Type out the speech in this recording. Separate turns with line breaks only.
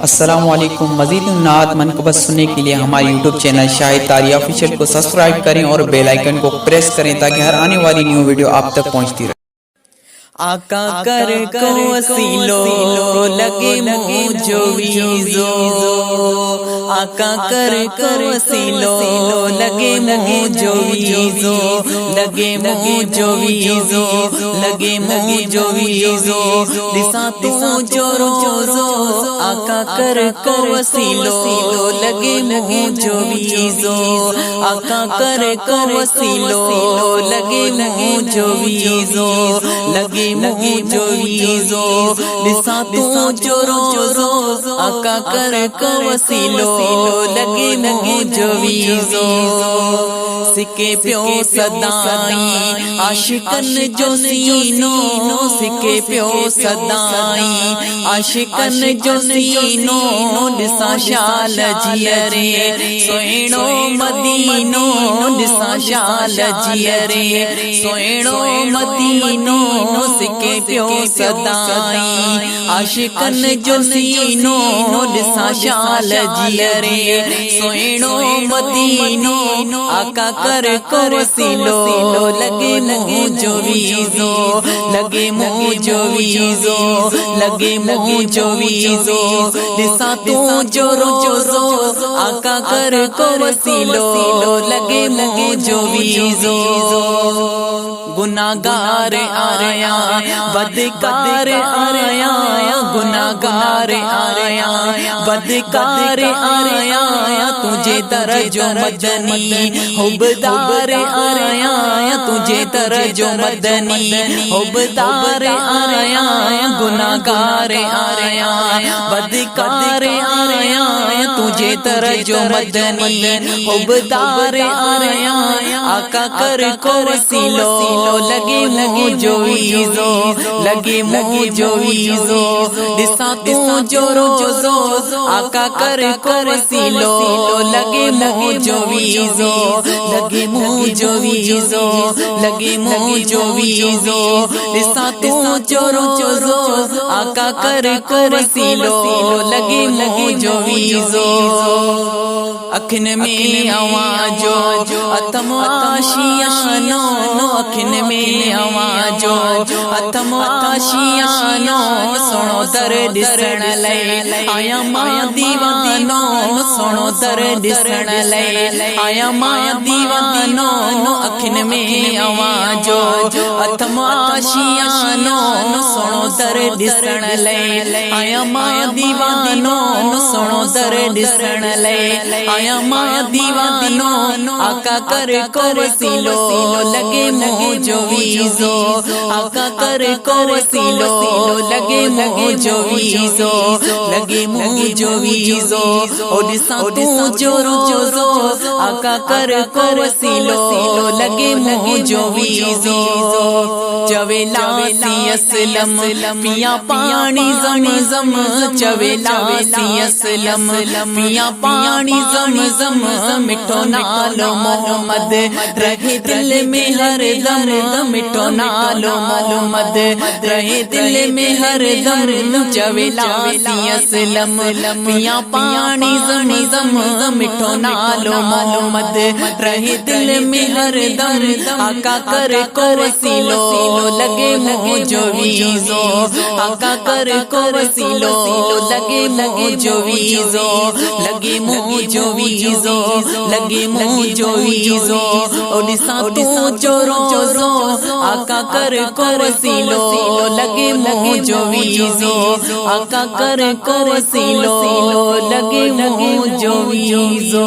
अस्सलामुअलैकुम। मज़ीद नात मनक़बत सुनने के लिए हमारे यूट्यूब चैनल शाहिद तारी ऑफिशियल को सब्सक्राइब करें और बेल आइकन को प्रेस करें ताकि हर आने वाली न्यू वीडियो आप तक पहुंचती रहे।
आका कर को वसीलो लगे मुझो वीज़ो, आका कर को वसीलो लगे मुझो वीज़ो, लगे मुझो वीज़ो, लगे मुझो वीज़ो, दिसा तू जो रोज़ो, आका कर को वसीलो लगे मुझो वीज़ो, आका कर को वसीलो लगे मुझो वीज़ो, लगे मुझो वीज़ो, दिसा तू जो रोज़ो, आका कर को वसीलो लगे मुझो वीज़ो। सिके प्यो सदाई आशिकन जो सीनो, सिके प्यो सदाई आशिकन जो सीनो, दिसा शाल जियरे सोएणो मदीनो, दिसा शाल जियरे सोएणो मदीनो, सिके प्यो सदाई आशिकन जो सीनो, दिसा शाल जियरे सोएणो मदीनो, आका कर को वसीलो लगे मुझो वीज़ो, लगे मुझो वीज़ो, लगे मुझो वीज़ो, दिसा तू जो रोज़ो, आका कर को वसीलो लगे मुझो वीज़ो। गुनाहगार आया बदकार आया, गुनाहगार आया बदकार आया, तुझे दरजो मदनी हुबदार आया, तुझे दरजो मदनी हुबदार आया, गुनाहगार आया बदकार आया, तुझे दरजो मदनी हुबदार आया, आका कर को वसीलो लगे मुझो वीज़ो, लगे मुझो वीज़ो, दिसा तू जो रोज़ो, आका कर को वसीलो लगे मुझो वीज़ो, लगे मुझो वीज़ो, लगे मुझो वीज़ो, दिसा तू जो रोज़ो, आका कर को वसीलो लगे मुझो वीज़ो। अखिन में आवाजो अतम आशियानो, अखिन में आवाजो अतम आशियानो, सुनो दर दिसण लई आया मां दीवानो, सुनो दर दिसण लई आया मां दीवानो, अखिन में आवाजो अतम आशियानो, सुनो दर दिसण लई आया मां दीवानो, सुनो दर दिसण लई आया मां दीवानो, आका कर को वसीलो लगे मुझो वीज़ो, आका कर को वसीलो लगे मुझो वीज़ो, लगे मुझो वीज़ो, ओ दिसा तू जो रोज़ो, आका कर को वसीलो लगे मुझो वीज़ो। चवेला सी असलम पिया पानी ज़म, चवेला सी असलम पिया पानी ज़म, मिठो नालो मोहम्मद रहे दिल में हर दम, मिठो नालो मोहम्मद रहे दिल में हर दम, चवेला सी असलम पिया पानी ज़म, मिठो नालो मोहम्मद रहे दिल में हर दम, आका कर को वसीलो लगे मुझो वीज़ो, आका कर को वसीलो लगे मुझो वीज़ो, लगे मुझो वीज़ो, लगे मुझो वीज़ो, ओ दिसा तू जो रोज़ो, आका कर को वसीलो लगे मुझो वीज़ो, आका कर को वसीलो लगे मुझो वीज़ो।